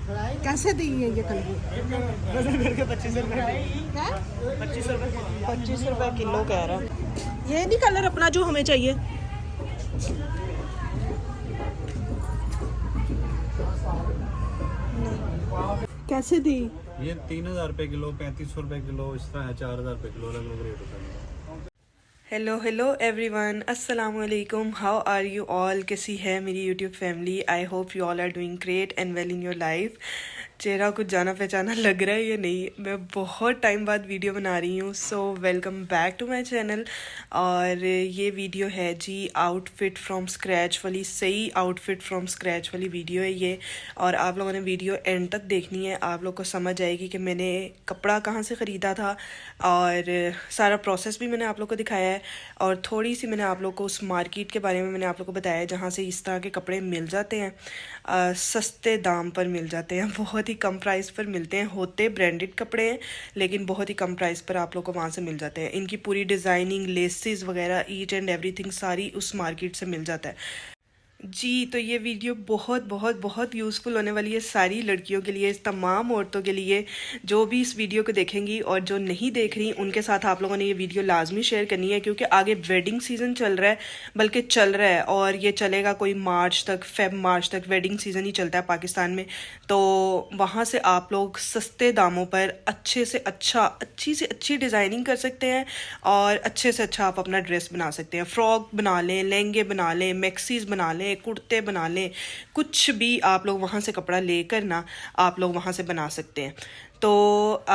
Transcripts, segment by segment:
कैसे दी है ये कलमी? वजन करके 25 रुपए। क्या? 25 रुपए किलो कह रहा। ये नहीं कलर अपना जो हमें चाहिए। कैसे दी? ये 3000 रुपए किलो, 3500 रुपए किलो, इस तरह है 4000 रुपए किलो, अलग अलग रेट होता है। हेलो एवरीवन, अस्सलाम वालेकुम। How are you all? कैसी है मेरी YouTube family? I hope you all are doing great and well in your life. चेहरा कुछ जाना पहचाना लग रहा है या नहीं? मैं बहुत टाइम बाद वीडियो बना रही हूँ, so welcome back to my channel. और ये वीडियो है जी आउटफिट फ्रॉम स्क्रैच वाली, सही आउटफिट फ्रॉम स्क्रैच वाली वीडियो है ये। और आप लोगों ने वीडियो एंड तक देखनी है, आप लोग को समझ आएगी कि मैंने कपड़ा कहाँ से ख़रीदा था और सारा प्रोसेस भी मैंने आप लोग को दिखाया है। और थोड़ी सी मैंने आप लोग को उस मार्केट के बारे में मैंने आप लोग को बताया जहाँ से इस तरह के कपड़े मिल जाते हैं, सस्ते दाम पर मिल जाते हैं, बहुत ही कम प्राइस पर मिलते हैं। होते ब्रांडेड कपड़े हैं लेकिन बहुत ही कम प्राइस पर आप लोग को वहाँ से मिल जाते हैं। इनकी पूरी डिज़ाइनिंग, लेसेस वगैरह, ईच एंड एवरीथिंग सारी उस मार्केट से मिल जाता है जी। तो ये वीडियो बहुत बहुत बहुत यूज़फुल होने वाली है सारी लड़कियों के लिए, तमाम औरतों के लिए जो भी इस वीडियो को देखेंगी। और जो नहीं देख रही उनके साथ आप लोगों ने ये वीडियो लाजमी शेयर करनी है, क्योंकि आगे वेडिंग सीज़न चल रहा है, बल्कि चल रहा है और ये चलेगा कोई मार्च तक, मार्च तक वेडिंग सीज़न ही चलता है पाकिस्तान में। तो वहाँ से आप लोग सस्ते दामों पर अच्छे से अच्छी डिज़ाइनिंग कर सकते हैं और अच्छे से अच्छा आप अपना ड्रेस बना सकते हैं। फ्रॉक बना लें, लहंगे बना लें, मैक्सीज बना लें, कुर्ते बना लें, कुछ भी आप लोग वहाँ से कपड़ा लेकर ना आप लोग वहाँ से बना सकते हैं। तो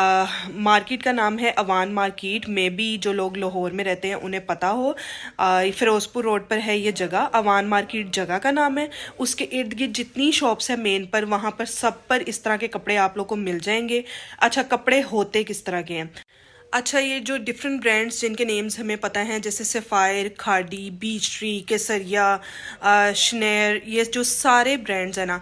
मार्केट का नाम है अवान मार्केट। में भी जो लोग लाहौर में रहते हैं उन्हें पता हो, फिरोजपुर रोड पर है ये जगह। अवान मार्केट जगह का नाम है। उसके इर्द गिर्द जितनी शॉप्स हैं मेन पर, वहाँ पर सब पर इस तरह के कपड़े आप लोग को मिल जाएंगे। अच्छा, कपड़े होते किस तरह के हैं? अच्छा, ये जो डिफरेंट ब्रांड्स जिनके नेम्स हमें पता हैं, जैसे सफ़ायर, खाड़ी, बीच ट्री, केसरिया, शनेर, ये जो सारे ब्रांड्स हैं ना,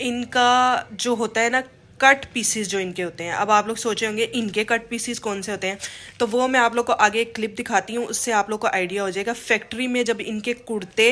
इनका जो होता है ना कट पीसीज जो इनके होते हैं। अब आप लोग सोचे होंगे इनके कट पीसीज कौन से होते हैं, तो वो मैं आप लोग को आगे एक क्लिप दिखाती हूँ, उससे आप लोग को आइडिया हो जाएगा। फैक्ट्री में जब इनके कुर्ते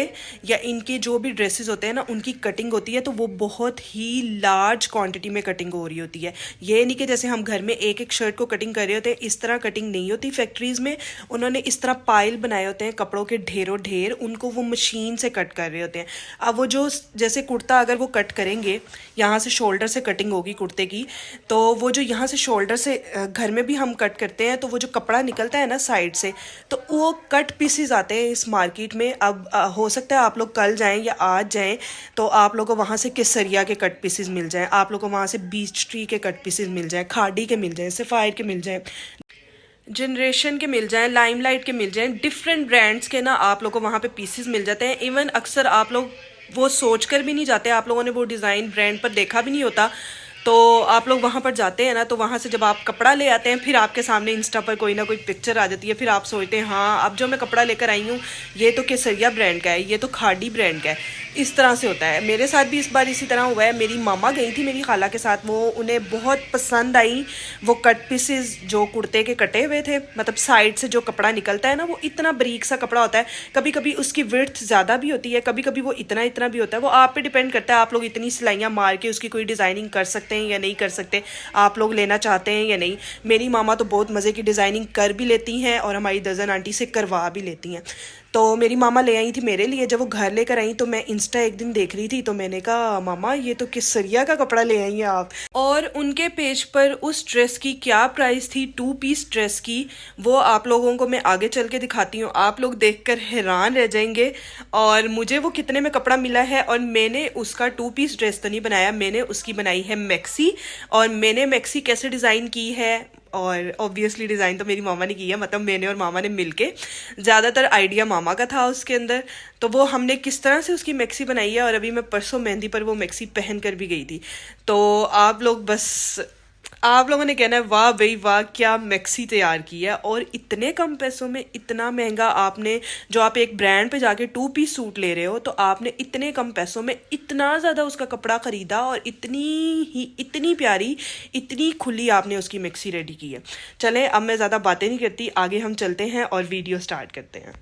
या इनके जो भी ड्रेसेस होते हैं ना, उनकी कटिंग होती है तो वो बहुत ही लार्ज क्वांटिटी में कटिंग हो रही होती है। ये नहीं कि जैसे हम घर में एक एक शर्ट को कटिंग कर रहे होते हैं, इस तरह कटिंग नहीं होती फैक्ट्रीज़ में। उन्होंने इस तरह पाइल बनाए होते हैं कपड़ों के ढेरों ढेर, उनको वो मशीन से कट कर रहे होते हैं। अब वो जो जैसे कुर्ता अगर वो कट करेंगे, यहाँ से शोल्डर से कटिंग होगी कुर्ते की, तो वो जो यहाँ से शोल्डर से घर में भी हम कट करते हैं, तो वो जो कपड़ा निकलता है ना साइड से, तो वो कट पीसेस आते हैं इस मार्केट में। अब हो सकता है आप लोग कल जाएं या आज जाएं तो आप लोगों को वहाँ से केसरिया के कट पीसेस मिल जाएं, आप लोगों को वहाँ से बीच ट्री के कट पीसेस मिल जाएं, खाड़ी के मिल जाएं, सफ़ायर के मिल जाएं, जनरेशन के मिल जाएं, लाइमलाइट के मिल जाएं, डिफरेंट ब्रांड्स के ना आप लोगों को वहाँ पे पीसेस मिल जाते हैं। इवन अक्सर आप लोग वो सोच कर भी नहीं जाते, आप लोगों ने वो डिज़ाइन ब्रांड पर देखा भी नहीं होता, तो आप लोग वहाँ पर जाते हैं ना, तो वहाँ से जब आप कपड़ा ले आते हैं, फिर आपके सामने इंस्टा पर कोई ना कोई पिक्चर आ जाती है, फिर आप सोचते हैं हाँ अब जो मैं कपड़ा लेकर आई हूँ ये तो केसरिया ब्रांड का है, ये तो खाड़ी ब्रांड का है। इस तरह से होता है। मेरे साथ भी इस बार इसी तरह हुआ है। मेरी मामा गई थी मेरी खाला के साथ, वो उन्हें बहुत पसंद आई वो कट पीसेस जो कुर्ते के कटे हुए थे। मतलब साइड से जो कपड़ा निकलता है ना, वो इतना बारीक सा कपड़ा होता है, कभी कभी उसकी विड्थ ज़्यादा भी होती है, कभी कभी वो इतना इतना भी होता है। वो आप पे डिपेंड करता है, आप लोग इतनी सिलाइयाँ मार के उसकी कोई डिज़ाइनिंग कर सकते हैं या नहीं कर सकते, आप लोग लेना चाहते हैं या नहीं। मेरी मामा तो बहुत मज़े की डिज़ाइनिंग कर भी लेती हैं और हमारी दर्जन आंटी से करवा भी लेती हैं। तो मेरी मामा ले आई थी मेरे लिए। जब वो घर लेकर आई तो मैं इंस्टा एक दिन देख रही थी, तो मैंने कहा मामा ये तो केसरिया का कपड़ा ले आई हैं आप। और उनके पेज पर उस ड्रेस की क्या प्राइस थी, 2 पीस ड्रेस की, वो आप लोगों को मैं आगे चल के दिखाती हूँ। आप लोग देखकर हैरान रह जाएंगे। और मुझे वो कितने में कपड़ा मिला है, और मैंने उसका 2 पीस ड्रेस तो नहीं बनाया, मैंने उसकी बनाई है मैक्सी। और मैंने मैक्सी कैसे डिज़ाइन की है, और ऑब्वियसली डिज़ाइन तो मेरी मामा ने की है, मतलब मैंने और मामा ने मिलके, ज़्यादातर आइडिया मामा का था उसके अंदर। तो वो हमने किस तरह से उसकी मैक्सी बनाई है, और अभी मैं परसों मेहंदी पर वो मैक्सी पहन कर भी गई थी। तो आप लोग बस, आप लोगों ने कहना है वाह भाई वाह क्या मैक्सी तैयार की है। और इतने कम पैसों में इतना महंगा, आपने जो आप एक ब्रांड पे जाके 2 पीस सूट ले रहे हो, तो आपने इतने कम पैसों में इतना ज़्यादा उसका कपड़ा ख़रीदा और इतनी प्यारी, इतनी खुली आपने उसकी मैक्सी रेडी की है। चलें अब मैं ज़्यादा बातें नहीं करती, आगे हम चलते हैं और वीडियो स्टार्ट करते हैं।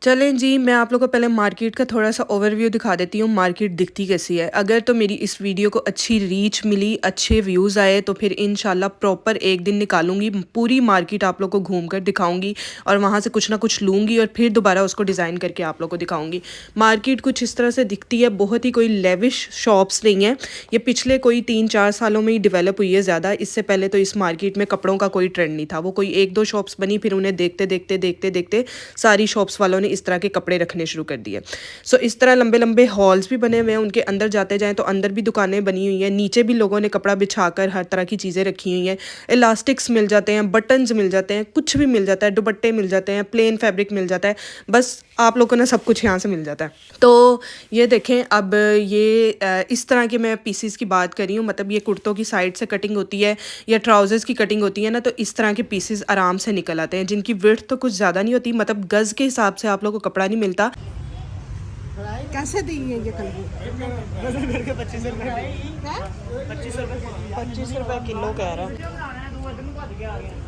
चलें जी, मैं आप लोगों को पहले मार्केट का थोड़ा सा ओवरव्यू दिखा देती हूँ, मार्केट दिखती कैसी है। अगर तो मेरी इस वीडियो को अच्छी रीच मिली, अच्छे व्यूज़ आए, तो फिर इंशाल्लाह प्रॉपर एक दिन निकालूंगी, पूरी मार्केट आप लोग को घूम कर दिखाऊंगी और वहाँ से कुछ ना कुछ लूँगी और फिर दोबारा उसको डिज़ाइन करके आप लोग को दिखाऊंगी। मार्केट कुछ इस तरह से दिखती है, बहुत ही कोई लेविश शॉप्स नहीं है। ये पिछले कोई 3-4 सालों में ही डेवलप हुई है ज़्यादा। इससे पहले तो इस मार्केट में कपड़ों का कोई ट्रेंड नहीं था। वो कोई 1-2 शॉप्स बनी, फिर उन्हें देखते देखते देखते देखते सारी शॉप्स वालों ने इस तरह के कपड़े रखने शुरू कर दिए। सो इस तरह लंबे लंबे हॉल्स भी बने हुए हैं, उनके अंदर जाते जाएं तो अंदर भी दुकानें बनी हुई हैं, नीचे भी लोगों ने कपड़ा बिछाकर हर तरह की चीज़ें रखी हुई हैं। इलास्टिक्स मिल जाते हैं, बटन्स मिल जाते हैं, कुछ भी मिल जाता है, दुपट्टे मिल जाते हैं, प्लेन फैब्रिक मिल जाता है, बस आप लोगों को ना सब कुछ यहाँ से मिल जाता है। तो ये देखें, अब ये इस तरह के मैं पीसीस की बात कर रही हूँ, मतलब ये कुर्तों की साइड से कटिंग होती है या ट्राउजर्स की कटिंग होती है ना, तो इस तरह के पीसेस आराम से निकल आते हैं, जिनकी विड्थ तो कुछ ज़्यादा नहीं होती, मतलब गज़ के हिसाब से आप लोग को कपड़ा नहीं मिलता। कैसे दी है ये कलगू? 25 रुपए 25 रुपए किलो कह रहा है।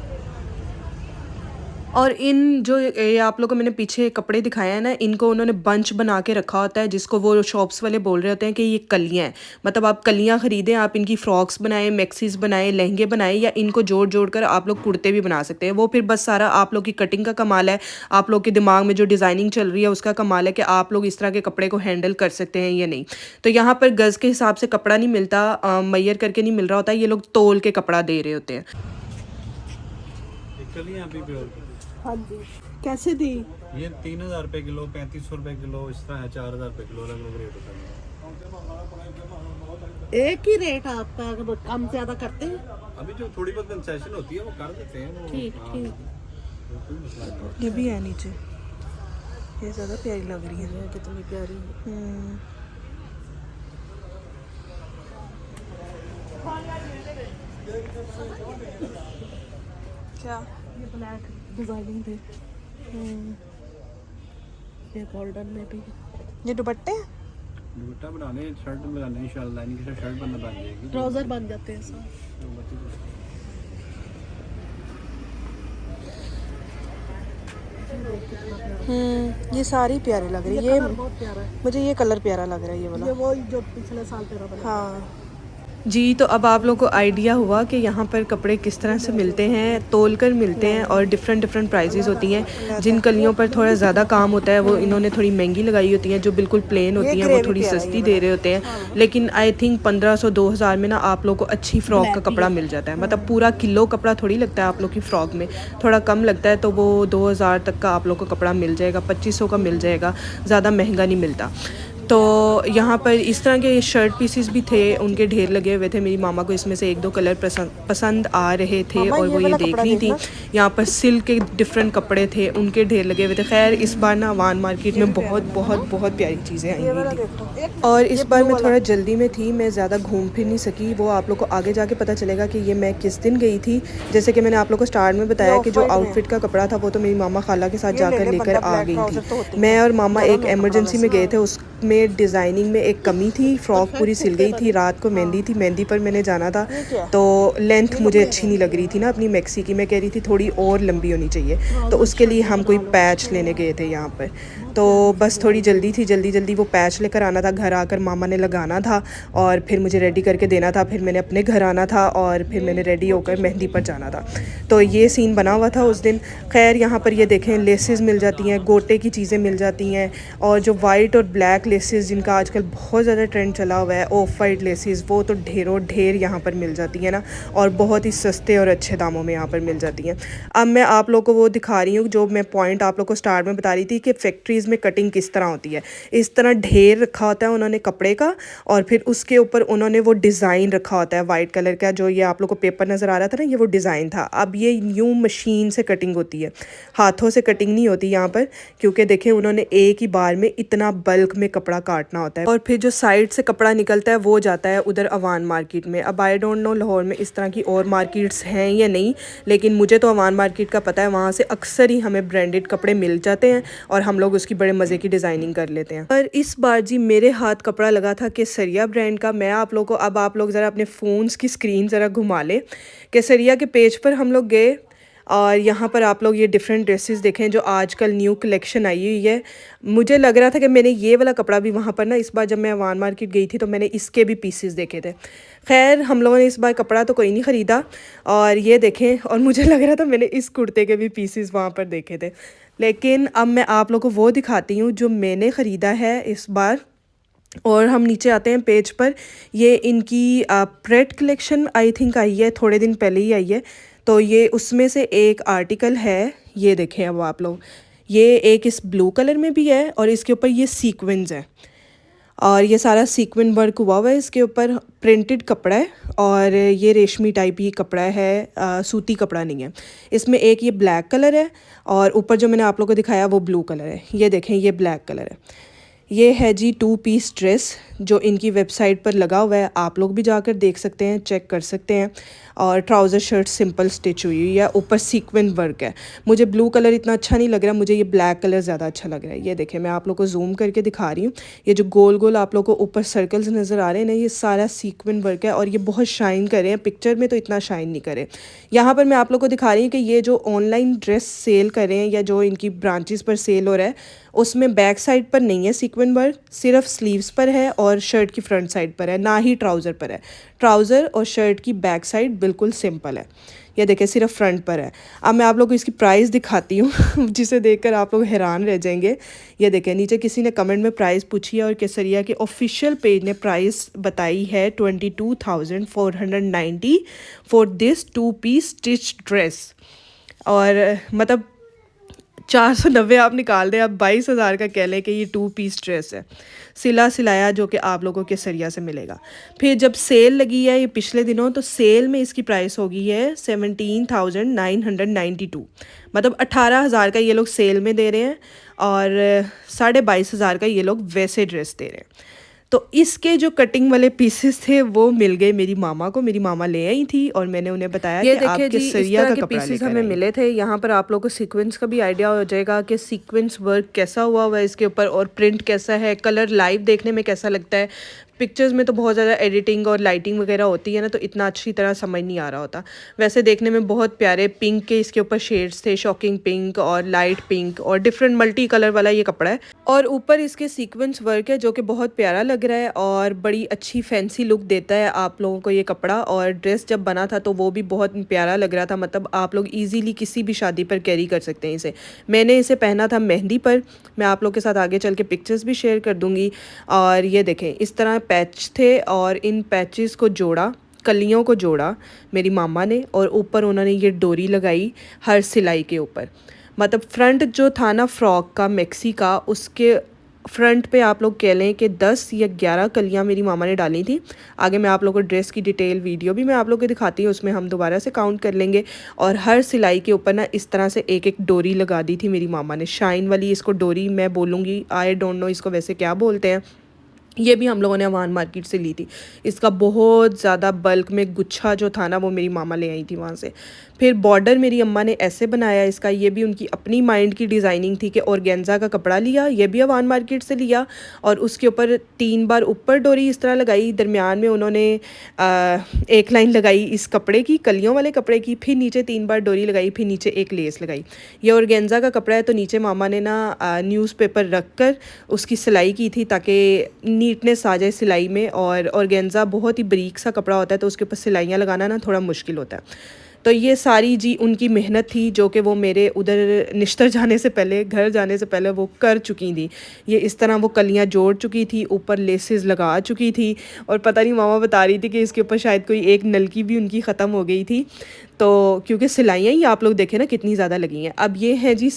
और इन जो ये आप लोगों को मैंने पीछे कपड़े दिखाए हैं ना, इनको उन्होंने बंच बना के रखा होता है, जिसको वो शॉप्स वाले बोल रहे होते हैं कि ये कलियां हैं। मतलब आप कलियां ख़रीदें, आप इनकी फ्रॉक्स बनाएं, मैक्सीज बनाएं, लहंगे बनाएं, या इनको जोड़ जोड़ कर आप लोग कुर्ते भी बना सकते हैं। वो फिर बस सारा आप लोग की कटिंग का कमाल है, आप लोग के दिमाग में जो डिज़ाइनिंग चल रही है उसका कमाल है कि आप लोग इस तरह के कपड़े को हैंडल कर सकते हैं या नहीं। तो यहाँ पर गज़ के हिसाब से कपड़ा नहीं मिलता, मैयर करके नहीं मिल रहा होता, ये लोग तोल के कपड़ा दे रहे होते हैं। चलिए अभी भी और हाँ जी, कैसे दी? ये 3000 रुपए किलो, 3500 रुपए किलो, इस तरह है 4000 रुपए किलो, अलग अलग रेट होता है। एक ही रेट आपका, अगर कम ज्यादा करते हैं? अभी जो थोड़ी बहुत कंसेशन होती है वो कर देते हैं वो। ठीक ठीक। कोई मसला नहीं। ये भी है नीचे, ये ज़्यादा प्यारी लग रही है। कितनी प्यारी। क्या ये ब्लैक डिजाइनिंग थी, ये गोल्डन में भी। ये दुपट्टे हैं? दुपट्टा बनाने, शर्ट बनाने, इंशाल्लाह इनकी शर्ट बनना बन जाएगी, ट्राउजर बन जाते हैं सब। ये सारी प्यारे लग रही है। ये बहुत प्यारा है। मुझे ये कलर प्यारा लग रहा है, ये वाला। ये वो जो पिछले साल तेरा बना। हाँ जी, तो अब आप लोगों को आइडिया हुआ कि यहाँ पर कपड़े किस तरह से मिलते हैं, तोल कर मिलते हैं और डिफरेंट डिफरेंट प्राइजेस होती हैं। जिन कलियों पर थोड़ा ज़्यादा काम होता है वो इन्होंने थोड़ी महंगी लगाई होती हैं, जो बिल्कुल प्लेन होती हैं वो थोड़ी सस्ती दे रहे होते हैं। लेकिन आई थिंक 1500-2000 में ना आप लोग को अच्छी फ़्रॉक का कपड़ा मिल जाता है। मतलब पूरा किलो कपड़ा थोड़ी लगता है आप लोग की फ़्रॉक में, थोड़ा कम लगता है, तो वो 2000 तक का आप लोग को कपड़ा मिल जाएगा, 2500 का मिल जाएगा, ज़्यादा महंगा नहीं मिलता। तो यहाँ पर इस तरह के शर्ट पीसेस भी थे, उनके ढेर लगे हुए थे। मेरी मामा को इसमें से 1-2 कलर पसंद आ रहे थे और वो ये देख रही थी। यहाँ पर सिल्क के डिफरेंट कपड़े थे, उनके ढेर लगे हुए थे। खैर इस बार ना अवान मार्केट में बहुत बहुत बहुत प्यारी चीज़ें आई हुई थी। और इस बार मैं थोड़ा जल्दी में थी, मैं ज़्यादा घूम फिर नहीं सकी। वो आप लोग को आगे जाके पता चलेगा कि ये मैं किस दिन गई थी। जैसे कि मैंने आप लोग को स्टार्ट में बताया कि जो आउटफिट का कपड़ा था वो तो मेरी मामा खाला के साथ जाकर लेकर आ गई थी। मैं और मामा एक एमरजेंसी में गए थे, उसमें डिज़ाइनिंग में एक कमी थी, फ्रॉक पूरी सिल गई थी, रात को मेहंदी थी, मेहंदी पर मैंने जाना था, तो लेंथ मुझे अच्छी नहीं लग रही थी ना अपनी मैक्सी की। मैं कह रही थी थोड़ी और लंबी होनी चाहिए, तो उसके लिए हम कोई पैच लेने गए थे यहाँ पर। तो बस थोड़ी जल्दी थी, जल्दी वो पैच लेकर आना था, घर आकर मामा ने लगाना था और फिर मुझे रेडी करके देना था। फिर मैंने अपने घर आना था और फिर मैंने रेडी होकर मेहंदी पर जाना था। तो ये सीन बना हुआ था उस दिन। खैर यहाँ पर ये देखें, लेसेस मिल जाती हैं, गोटे की चीज़ें मिल जाती हैं, और जो वाइट और ब्लैक लेसेस जिनका आजकल बहुत ज़्यादा ट्रेंड चला हुआ है, ऑफ वाइट लेसेस, वो तो ढेरों ढेर यहाँ पर मिल जाती है ना, और बहुत ही सस्ते और अच्छे दामों में यहाँ पर मिल जाती हैं। अब मैं आप लोग को वो दिखा रही हूँ जो मैं पॉइंट आप लोग को स्टार्ट में बता रही थी कि फैक्ट्रीज़ में कटिंग किस तरह होती है। इस तरह ढेर रखा होता है उन्होंने कपड़े का, और फिर उसके ऊपर उन्होंने वो डिज़ाइन रखा होता है वाइट कलर का। जो ये आप लोग को पेपर नज़र आ रहा था ना, ये वो डिज़ाइन था। अब ये यूँ मशीन से कटिंग होती है, हाथों से कटिंग नहीं होती यहाँ पर, क्योंकि देखें उन्होंने एक ही बार में इतना बल्क में कपड़ा काटना होता है। और फिर जो साइड से कपड़ा निकलता है वो जाता है उधर अवान मार्केट में। अब आई डोंट नो लाहौर में इस तरह की और मार्केट्स हैं या नहीं, लेकिन मुझे तो अवान मार्केट का पता है, वहाँ से अक्सर ही हमें ब्रांडेड कपड़े मिल जाते हैं और हम लोग उसकी बड़े मज़े की डिज़ाइनिंग कर लेते हैं। पर इस बार जी मेरे हाथ कपड़ा लगा था केसरिया ब्रांड का। मैं आप लोगों को, अब आप लोग ज़रा अपने फ़ोन्स की स्क्रीन ज़रा घुमा लें। केसरिया के पेज पर हम लोग गए, और यहाँ पर आप लोग ये डिफरेंट ड्रेसेस देखें जो आजकल न्यू कलेक्शन आई हुई है। मुझे लग रहा था कि मैंने ये वाला कपड़ा भी वहाँ पर ना, इस बार जब मैं अवान मार्केट गई थी तो मैंने इसके भी पीसेस देखे थे। खैर हम लोगों ने इस बार कपड़ा तो कोई नहीं ख़रीदा, और ये देखें, और मुझे लग रहा था मैंने इस कुर्ते के भी पीसेस वहाँ पर देखे थे। लेकिन अब मैं आप लोगों को वो दिखाती हूँ जो मैंने ख़रीदा है इस बार। और हम नीचे आते हैं पेज पर। ये इनकी parade collection I think I है, थोड़े दिन पहले ही आई है। तो ये उसमें से एक आर्टिकल है, ये देखें अब आप लोग, ये एक इस ब्लू कलर में भी है और इसके ऊपर ये सीक्वेंस है, और ये सारा सीक्वेंस वर्क हुआ हुआ है इसके ऊपर। प्रिंटेड कपड़ा है और ये रेशमी टाइप ही कपड़ा है, सूती कपड़ा नहीं है। इसमें एक ये ब्लैक कलर है और ऊपर जो मैंने आप लोगों को दिखाया वो ब्लू कलर है। ये देखें ये ब्लैक कलर है। ये है जी 2 पीस ड्रेस जो इनकी वेबसाइट पर लगा हुआ है, आप लोग भी जाकर देख सकते हैं, चेक कर सकते हैं। और ट्राउज़र शर्ट सिंपल स्टिच हुई हुई है, ऊपर सीक्वेंस वर्क है। मुझे ब्लू कलर इतना अच्छा नहीं लग रहा, मुझे ये ब्लैक कलर ज़्यादा अच्छा लग रहा है। ये देखें मैं आप लोग को जूम करके दिखा रही हूँ, ये जो गोल गोल आप लोग को ऊपर सर्कल्स नज़र आ रहे हैं ना, ये सारा सीक्वेंस वर्क है और ये बहुत शाइन कर रहे हैं। पिक्चर में तो इतना शाइन नहीं करे। यहाँ पर मैं आप लोग को दिखा रही हूँ कि ये जो ऑनलाइन ड्रेस सेल कर रहे हैं या जो इनकी ब्रांचेस पर सेल हो रहा है, उसमें बैक साइड पर नहीं है सीक्वेंस वर्क, सिर्फ स्लीव्स पर है और शर्ट की फ्रंट साइड पर है, ना ही ट्राउज़र पर है। ट्राउज़र और शर्ट की बैक साइड बिल्कुल सिंपल है। ये देखें सिर्फ फ्रंट पर है। अब मैं आप लोग को इसकी प्राइस दिखाती हूँ जिसे देखकर आप लोग हैरान रह जाएंगे। ये देखें नीचे किसी ने कमेंट में प्राइस पूछी है और केसरिया के ऑफिशियल पेज ने प्राइस बताई है 22,490 for this 2 piece stitch dress. और मतलब 490 आप निकाल दें, आप 22,000 का कह लें कि ये 2 पीस ड्रेस है, सिला सिलाया, जो कि आप लोगों के सरिया से मिलेगा। फिर जब सेल लगी है ये पिछले दिनों, तो सेल में इसकी प्राइस होगी है 17,992, मतलब 18,000 का ये लोग सेल में दे रहे हैं और 22,500 का ये लोग वैसे ड्रेस दे रहे हैं। तो इसके जो कटिंग वाले पीसेस थे वो मिल गए मेरी मामा को, मेरी मामा ले आई थी और मैंने उन्हें बताया कि आपके सरिया का कपड़ा पीसेस हमें मिले थे। यहाँ पर आप लोगों को सीक्वेंस का भी आइडिया हो जाएगा कि सीक्वेंस वर्क कैसा हुआ है इसके ऊपर और प्रिंट कैसा है, कलर लाइव देखने में कैसा लगता है। पिक्चर्स में तो बहुत ज़्यादा एडिटिंग और लाइटिंग वगैरह होती है ना, तो इतना अच्छी तरह समझ नहीं आ रहा होता। वैसे देखने में बहुत प्यारे पिंक के इसके ऊपर शेड्स थे, शॉकिंग पिंक और लाइट पिंक और डिफरेंट मल्टी कलर वाला ये कपड़ा है। और ऊपर इसके सीक्वेंस वर्क है जो कि बहुत प्यारा लग रहा है और बड़ी अच्छी फैंसी लुक देता है आप लोगों को ये कपड़ा। और ड्रेस जब बना था तो वो भी बहुत प्यारा लग रहा था, मतलब आप लोग ईजीली किसी भी शादी पर कैरी कर सकते हैं इसे। मैंने इसे पहना था मेहंदी पर, मैं आप लोग के साथ आगे चल के पिक्चर्स भी शेयर कर दूँगी। और ये देखें इस तरह पैच थे और इन पैचेस को जोड़ा, कलियों को जोड़ा मेरी मामा ने, और ऊपर उन्होंने ये डोरी लगाई हर सिलाई के ऊपर। मतलब फ्रंट जो था ना फ्रॉक का, मैक्सी का, उसके फ्रंट पे आप लोग कह लें कि 10 या 11 कलियां मेरी मामा ने डाली थी। आगे मैं आप लोगों को ड्रेस की डिटेल वीडियो भी मैं आप लोगों को दिखाती हूँ, उसमें हम दोबारा से काउंट कर लेंगे। और हर सिलाई के ऊपर ना इस तरह से एक एक डोरी लगा दी थी मेरी मामा ने, शाइन वाली। इसको डोरी मैं बोलूँगी, आई डोंट नो इसको वैसे क्या बोलते हैं। ये भी हम लोगों ने अवान मार्केट से ली थी। इसका बहुत ज़्यादा बल्क में गुच्छा जो था ना वो मेरी मामा ले आई थी वहाँ से। फिर बॉर्डर मेरी अम्मा ने ऐसे बनाया इसका, ये भी उनकी अपनी माइंड की डिज़ाइनिंग थी कि ऑर्गेन्जा का कपड़ा लिया, ये भी अवान मार्केट से लिया, और उसके ऊपर 3 बार ऊपर डोरी इस तरह लगाई, दरमियान में उन्होंने एक लाइन लगाई इस कपड़े की, कलियों वाले कपड़े की, फिर नीचे 3 बार डोरी लगाई, फिर नीचे एक लेस लगाई। ये ऑर्गेन्जा का कपड़ा है तो नीचे मामा ने ना न्यूज़पेपर रख कर उसकी सिलाई की थी ताकि नीटनेस आ जाए सिलाई में। और ऑर्गेन्जा बहुत ही बारीक सा कपड़ा होता है तो उसके ऊपर सिलाइयाँ लगाना ना थोड़ा मुश्किल होता है। तो ये सारी जी उनकी मेहनत थी जो कि वो मेरे उधर निश्तर जाने से पहले, घर जाने से पहले वो कर चुकी थी। ये इस तरह वो कलियाँ जोड़ चुकी थी, ऊपर लेसेस लगा चुकी थी, और पता नहीं मामा बता रही थी कि इसके ऊपर शायद कोई एक नलकी भी उनकी ख़त्म हो गई थी। तो क्योंकि सिलाइयाँ ही आप लोग देखें ना कितनी ज़्यादा लगी हैं। अब ये है जी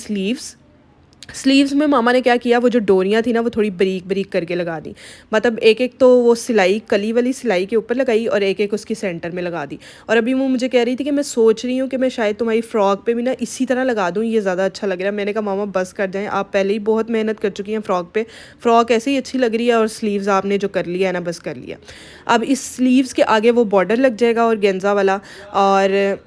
स्लीव्स में मामा ने क्या किया, वो जो डोरियाँ थी ना वो थोड़ी बारीक बारीक करके लगा दी। मतलब एक एक तो वो सिलाई कली वाली सिलाई के ऊपर लगाई और एक एक उसकी सेंटर में लगा दी। और अभी वो मुझे कह रही थी कि मैं सोच रही हूँ कि मैं शायद तुम्हारी फ़्रॉक पे भी ना इसी तरह लगा दूँ, ये ज़्यादा अच्छा लग रहा है। मैंने कहा मामा बस कर जाएँ, आप पहले ही बहुत मेहनत कर चुकी हैं फ़्रॉक पे, फ़्रॉक ऐसे ही अच्छी लग रही है और स्लीव्स आपने जो कर लिया है ना बस कर लिया। अब इस स्लीव्स के आगे वो बॉर्डर लग जाएगा और गेंजा वाला, और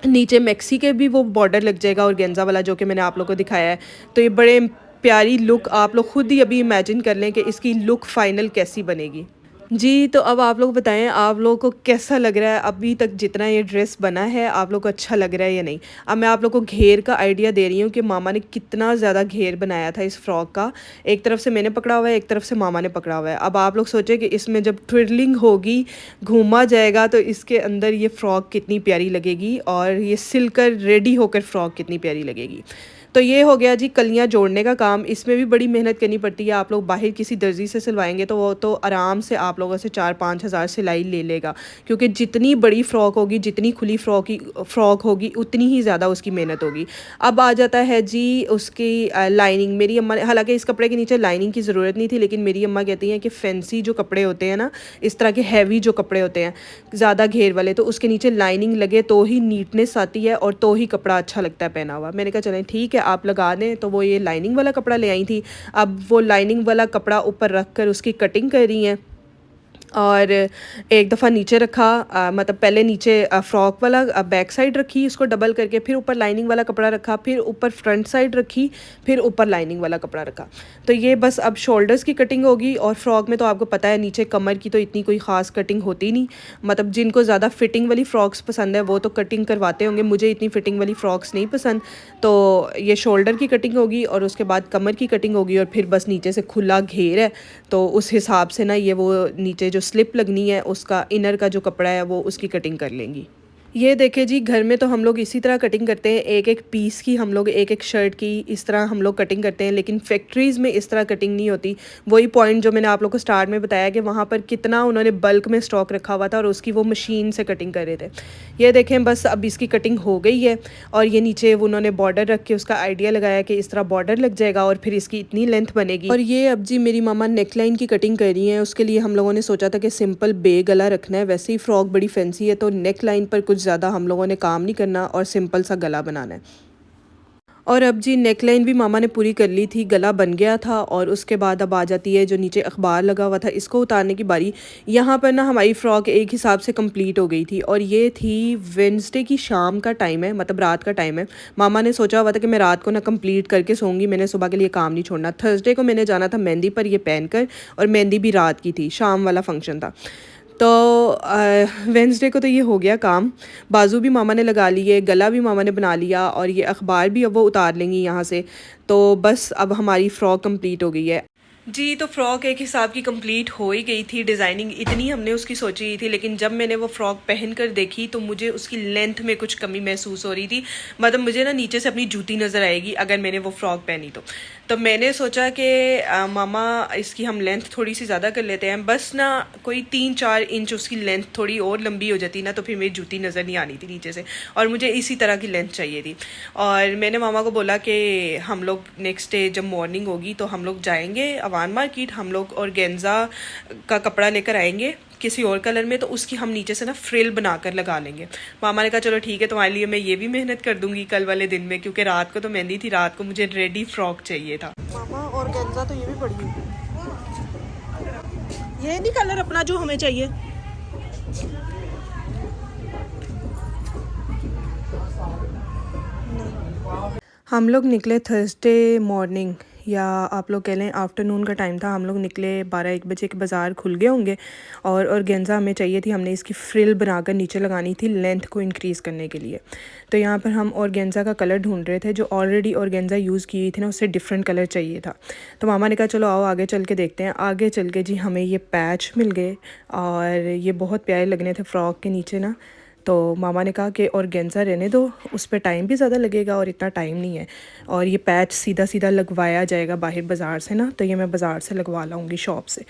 नीचे मैक्सी के भी वो बॉर्डर लग जाएगा और गेंजा वाला, जो कि मैंने आप लोगों को दिखाया है। तो ये बड़े प्यारी लुक, आप लोग खुद ही अभी इमेजिन कर लें कि इसकी लुक फाइनल कैसी बनेगी। जी, तो अब आप लोग बताएँ आप लोगों को कैसा लग रहा है अभी तक जितना ये ड्रेस बना है, आप लोग को अच्छा लग रहा है या नहीं? अब मैं आप लोग को घेर का आइडिया दे रही हूँ कि मामा ने कितना ज़्यादा घेर बनाया था इस फ्रॉक का। एक तरफ से मैंने पकड़ा हुआ है, एक तरफ से मामा ने पकड़ा हुआ है। अब आप लोग सोचें कि इसमें जब ट्विडलिंग होगी, घूमा जाएगा तो इसके अंदर ये फ्रॉक कितनी प्यारी लगेगी और ये सिलकर रेडी होकर फ्रॉक कितनी प्यारी लगेगी। तो ये हो गया जी कलियाँ जोड़ने का काम। इसमें भी बड़ी मेहनत करनी पड़ती है। आप लोग बाहर किसी दर्जी से सिलवाएंगे तो वो तो आराम से आप लोगों से 4-5 हज़ार सिलाई ले लेगा, क्योंकि जितनी बड़ी फ़्रॉक होगी, जितनी खुली फ़्रॉक होगी, उतनी ही ज़्यादा उसकी मेहनत होगी। अब आ जाता है जी उसकी लाइनिंग। मेरी अम्मा ने, हालांकि इस कपड़े के नीचे लाइनिंग की ज़रूरत नहीं थी, लेकिन मेरी अम्मा कहती हैं कि फैंसी जो कपड़े होते हैं ना, इस तरह के हैवी जो कपड़े होते हैं ज़्यादा घेर वाले, तो उसके नीचे लाइनिंग लगे तो ही नीटनेस आती है और तो ही कपड़ा अच्छा लगता है पहना हुआ। मैंने कहा चलें ठीक है आप लगा दें, तो वो ये लाइनिंग वाला कपड़ा ले आई थी। अब वो लाइनिंग वाला कपड़ा ऊपर रख कर उसकी कटिंग कर रही हैं और एक दफ़ा नीचे रखा, मतलब पहले नीचे फ़्रॉक वाला बैक साइड रखी उसको डबल करके, फिर ऊपर लाइनिंग वाला कपड़ा रखा, फिर ऊपर फ्रंट साइड रखी, फिर ऊपर लाइनिंग वाला कपड़ा रखा। तो ये बस अब शोल्डर्स की कटिंग होगी। और फ़्रॉक में तो आपको पता है नीचे कमर की तो इतनी कोई ख़ास कटिंग होती नहीं, मतलब जिनको ज़्यादा फ़िटिंग वाली फ़्रॉक्स पसंद है वो तो कटिंग करवाते होंगे, मुझे इतनी फ़िटिंग वाली फ़्रॉक्स नहीं पसंद। तो ये शोल्डर की कटिंग होगी और उसके बाद कमर की कटिंग होगी और फिर बस नीचे से खुला घेर है, तो उस हिसाब से ना ये वो नीचे जो स्लिप लगनी है उसका इनर का जो कपड़ा है वो उसकी कटिंग कर लेंगी। ये देखे जी घर में तो हम लोग इसी तरह कटिंग करते हैं, एक एक पीस की हम लोग एक एक शर्ट की इस तरह हम लोग कटिंग करते हैं, लेकिन फैक्ट्रीज़ में इस तरह कटिंग नहीं होती। वही पॉइंट जो मैंने आप लोग को स्टार्ट में बताया कि वहाँ पर कितना उन्होंने बल्क में स्टॉक रखा हुआ था और उसकी वो मशीन से कटिंग कर रहे थे। ये देखें बस अब इसकी कटिंग हो गई है और ये नीचे उन्होंने बॉर्डर रख के उसका आइडिया लगाया कि इस तरह बॉर्डर लग जाएगा और फिर इसकी इतनी लेंथ बनेगी। और ये अब जी मेरी मामा नेक लाइन की कटिंग कर रही हैं। उसके लिए हम लोगों ने सोचा था कि सिंपल बे गला रखना है, वैसे ही फ़्रॉक बड़ी फैंसी है तो नेक लाइन पर कुछ ज़्यादा हम लोगों ने काम नहीं करना और सिंपल सा गला बनाना है। और अब जी नेक लाइन भी मामा ने पूरी कर ली थी, गला बन गया था और उसके बाद अब आ जाती है जो नीचे अखबार लगा हुआ था इसको उतारने की बारी। यहाँ पर ना हमारी फ़्रॉक एक हिसाब से कंप्लीट हो गई थी और ये थी वेडनेसडे की शाम का टाइम है, मतलब रात का टाइम है। मामा ने सोचा हुआ था कि मैं रात को ना कंप्लीट करके सोऊंगी, मैंने सुबह के लिए काम नहीं छोड़ना। थर्सडे को मैंने जाना था मेहंदी पर ये पहन कर, और मेहंदी भी रात की थी, शाम वाला फंक्शन था। तो वेंसडे को तो ये हो गया काम। बाजू भी मामा ने लगा लिए, गला भी मामा ने बना लिया और ये अखबार भी अब वो उतार लेंगी यहाँ से। तो बस अब हमारी फ़्रॉक कंप्लीट हो गई है जी। तो फ़्रॉक एक हिसाब की कंप्लीट हो ही गई थी, डिज़ाइनिंग इतनी हमने उसकी सोची ही थी, लेकिन जब मैंने वो फ़्रॉक पहन कर देखी तो मुझे उसकी लेंथ में कुछ कमी महसूस हो रही थी। मतलब मुझे ना नीचे से अपनी जूती नज़र आएगी अगर मैंने वो फ़्रॉक पहनी तो मैंने सोचा कि मामा इसकी हम लेंथ थोड़ी सी ज़्यादा कर लेते हैं, बस ना कोई 3-4 इंच उसकी लेंथ थोड़ी और लंबी हो जाती ना तो फिर मेरी जूती नज़र नहीं आनी थी नीचे से, और मुझे इसी तरह की लेंथ चाहिए थी। और मैंने मामा को बोला कि हम लोग नेक्स्ट डे जब मॉर्निंग होगी तो हम लोग जाएंगे अवान मार्केट, हम लोग ऑर्गेन्जा का कपड़ा लेकर आएंगे किसी और कलर में, तो उसकी हम नीचे से ना फ्रिल बनाकर लगा लेंगे। मामा ने कहा चलो ठीक है, तुम्हारे लिए मैं ये भी मेहनत कर दूंगी कल वाले दिन में, क्योंकि रात को तो मेहंदी थी, रात को मुझे रेडी फ्रॉक चाहिए था। मामा ऑर्गेन्जा तो ये भी पड़ी है, ये नहीं कलर अपना जो हमें चाहिए। हम लोग निकले थर्सडे मॉर्निंग, या आप लोग कह लें आफ्टरनून का टाइम था। हम लोग निकले 12-1 बजे के, बाज़ार खुल गए होंगे और ऑर्गेन्जा हमें चाहिए थी। हमने इसकी फ्रिल बनाकर नीचे लगानी थी लेंथ को इंक्रीज़ करने के लिए। तो यहाँ पर हम ऑर्गेन्जा का कलर ढूंढ रहे थे, जो ऑलरेडी ऑर्गेन्जा यूज़ की थी ना उससे डिफरेंट कलर चाहिए था। तो मामा ने कहा चलो आओ आगे चल के देखते हैं। आगे चल के जी हमें ये पैच मिल गए और ये बहुत प्यारे लगने थे फ़्रॉक के नीचे ना। तो मामा ने कहा कि ऑर्गेन्जा रहने दो, उस पर टाइम भी ज़्यादा लगेगा और इतना टाइम नहीं है, और ये पैच सीधा सीधा लगवाया जाएगा बाहर बाज़ार से ना, तो ये मैं बाज़ार से लगवा लाऊंगी शॉप से।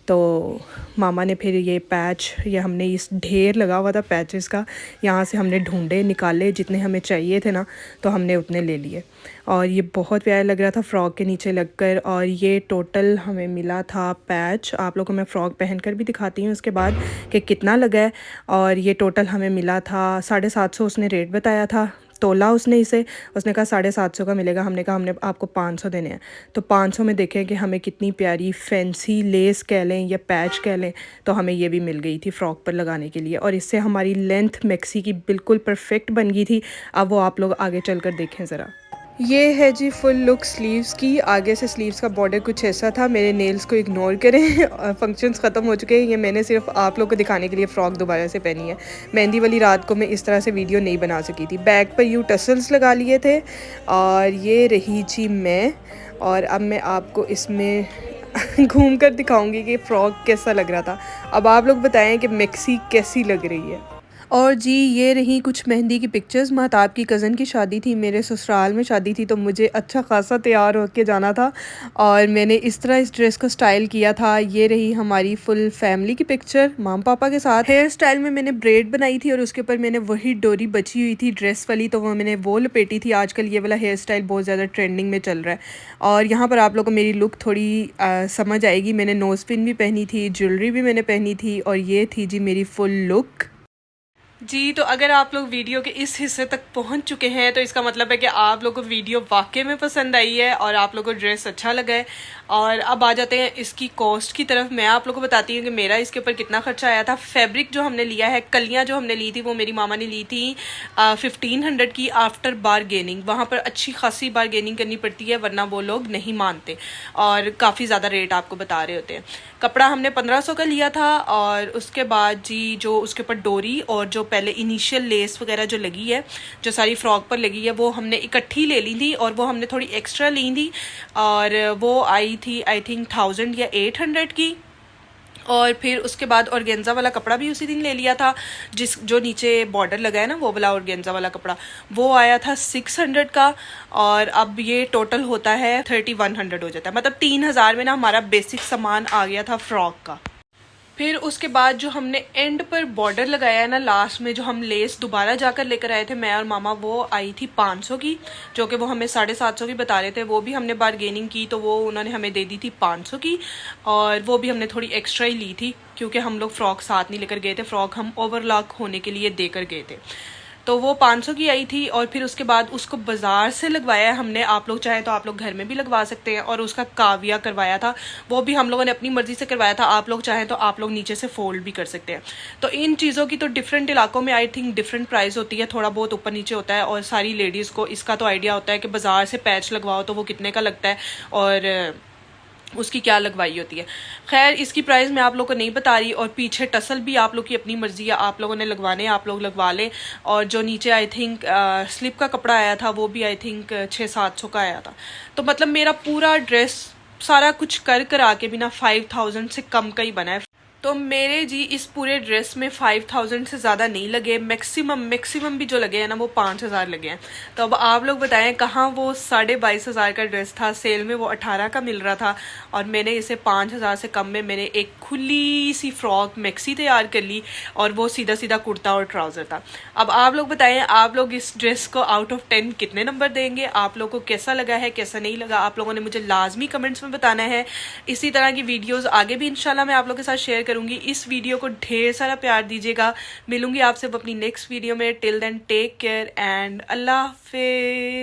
तो मामा ने फिर ये पैच, ये हमने इस ढेर लगा हुआ था पैचेस का, यहाँ से हमने ढूंढे निकाले, जितने हमें चाहिए थे ना तो हमने उतने ले लिए। और ये बहुत प्यारा लग रहा था फ़्रॉक के नीचे लगकर। और ये टोटल हमें मिला था पैच, आप लोगों को मैं फ़्रॉक पहन कर भी दिखाती हूँ उसके बाद कि कितना लगा है। और ये टोटल हमें मिला था 750, उसने रेट बताया था, तोला उसने इसे, उसने कहा 750 का मिलेगा। हमने कहा हमने आपको 500 देने हैं। तो 500 में देखें कि हमें कितनी प्यारी फैंसी लेस कह लें या पैच कह लें, तो हमें ये भी मिल गई थी फ़्रॉक पर लगाने के लिए, और इससे हमारी लेंथ मैक्सी की बिल्कुल परफेक्ट बन गई थी। अब वो आप लोग आगे चल कर देखें ज़रा। ये है जी फुल लुक स्लीव्स की। आगे से स्लीव्स का बॉर्डर कुछ ऐसा था। मेरे नेल्स को इग्नोर करें फंक्शंस ख़त्म हो चुके हैं। ये मैंने सिर्फ आप लोग को दिखाने के लिए फ़्रॉक दोबारा से पहनी है। मेहंदी वाली रात को मैं इस तरह से वीडियो नहीं बना सकी थी। बैक पर यूँ टसल्स लगा लिए थे और ये रही जी मैं। और अब मैं आपको इसमें घूम कर दिखाऊँगी कि फ़्रॉक कैसा लग रहा था। अब आप लोग बताएँ कि मैक्सी कैसी लग रही है। और जी ये रही कुछ मेहंदी की पिक्चर्स। महताब की कज़न की शादी थी, मेरे ससुराल में शादी थी, तो मुझे अच्छा खासा तैयार होके जाना था और मैंने इस तरह इस ड्रेस को स्टाइल किया था। ये रही हमारी फुल फैमिली की पिक्चर माम पापा के साथ। हेयर स्टाइल में मैंने ब्रेड बनाई थी और उसके ऊपर मैंने वही डोरी बची हुई थी ड्रेस वाली, तो वो मैंने वो लपेटी थी। आजकल ये वाला हेयर स्टाइल बहुत ज़्यादा ट्रेंडिंग में चल रहा है और यहाँ पर आप लोगों को मेरी लुक थोड़ी समझ आएगी। मैंने नोज़ पिन भी पहनी थी, ज्वेलरी भी मैंने पहनी थी और ये थी जी मेरी फुल लुक जी। तो अगर आप लोग वीडियो के इस हिस्से तक पहुंच चुके हैं तो इसका मतलब है कि आप लोगों को वीडियो वाकई में पसंद आई है और आप लोगों को ड्रेस अच्छा लगा है। और अब आ जाते हैं इसकी कॉस्ट की तरफ। मैं आप लोगों को बताती हूँ कि मेरा इसके ऊपर कितना खर्चा आया था। फैब्रिक जो हमने लिया है, कलियाँ जो हमने ली थी वो मेरी मामा ने ली थी 1500 की आफ्टर बारगेनिंग। वहाँ पर अच्छी खासी बारगेनिंग करनी पड़ती है वरना वो लोग नहीं मानते और काफ़ी ज़्यादा रेट आपको बता रहे होते हैं। कपड़ा हमने 1500 का लिया था और उसके बाद जी जो उसके ऊपर डोरी और जो पहले इनिशियल लेस वगैरह जो लगी है, जो सारी फ्रॉक पर लगी है, वो हमने इकट्ठी ले ली थी और वो हमने थोड़ी एक्स्ट्रा ली थी और वो आई थी आई थिंक 1000 या 800 की। और फिर उसके बाद ऑर्गेन्जा वाला कपड़ा भी उसी दिन ले लिया था, जो नीचे बॉर्डर लगा है ना, वो वाला ऑर्गेन्जा वाला कपड़ा, वो आया था 600 का। और अब ये टोटल होता है 3100 हो जाता है। मतलब 3000 में ना हमारा बेसिक सामान आ गया था फ्रॉक का। फिर उसके बाद जो हमने एंड पर बॉर्डर लगाया है ना, लास्ट में जो हम लेस दोबारा जाकर लेकर आए थे मैं और मामा, वो आई थी 500 की, जो कि वो हमें 750 की बता रहे थे। वो भी हमने बारगेनिंग की तो वो उन्होंने हमें दे दी थी 500 की और वो भी हमने थोड़ी एक्स्ट्रा ही ली थी क्योंकि हम लोग फ़्रॉक साथ नहीं लेकर गए थे। फ़्रॉक हम ओवरलॉक होने के लिए देकर गए थे, तो वो 500 की आई थी। और फिर उसके बाद उसको बाज़ार से लगवाया है हमने। आप लोग चाहें तो आप लोग घर में भी लगवा सकते हैं। और उसका काविया करवाया था, वो भी हम लोगों ने अपनी मर्ज़ी से करवाया था। आप लोग चाहें तो आप लोग नीचे से फोल्ड भी कर सकते हैं। तो इन चीज़ों की तो डिफरेंट इलाकों में आई थिंक डिफरेंट प्राइस होती है, थोड़ा बहुत ऊपर नीचे होता है। और सारी लेडीज़ को इसका तो आइडिया होता है कि बाज़ार से पैच लगवाओ तो वो कितने का लगता है और उसकी क्या लगवाई होती है। खैर इसकी प्राइस मैं आप लोग को नहीं बता रही। और पीछे टसल भी आप लोग की अपनी मर्जी है, आप लोगों ने लगवाने आप लोग लगवा लें। और जो नीचे आई थिंक स्लिप का कपड़ा आया था वो भी आई थिंक 600-700 का आया था। तो मतलब मेरा पूरा ड्रेस सारा कुछ कर आके भी ना 5000 से कम का ही बना है। तो मेरे जी इस पूरे ड्रेस में 5000 से ज़्यादा नहीं लगे। मैक्सिमम भी जो लगे हैं ना वो 5000 लगे हैं। तो अब आप लोग बताएं कहाँ वो 22,500 का ड्रेस था, सेल में वो 18 का मिल रहा था और मैंने इसे 5000 से कम में मैंने एक खुली सी फ्रॉक मैक्सी तैयार कर ली और वो सीधा सीधा कुर्ता और ट्राउज़र था। अब आप लोग बताएं आप लोग इस ड्रेस को आउट ऑफ 10 कितने नंबर देंगे, आप लोग को कैसा लगा है कैसा नहीं लगा, आप लोगों ने मुझे लाजमी कमेंट्स में बताना है। इसी तरह की वीडियोज़ आगे भी इंशाल्लाह मैं आप लोग के साथ शेयर करूंगी। इस वीडियो को ढेर सारा प्यार दीजिएगा। मिलूंगी आपसे अपनी नेक्स्ट वीडियो में। Till then take care and अल्लाह हाफिज।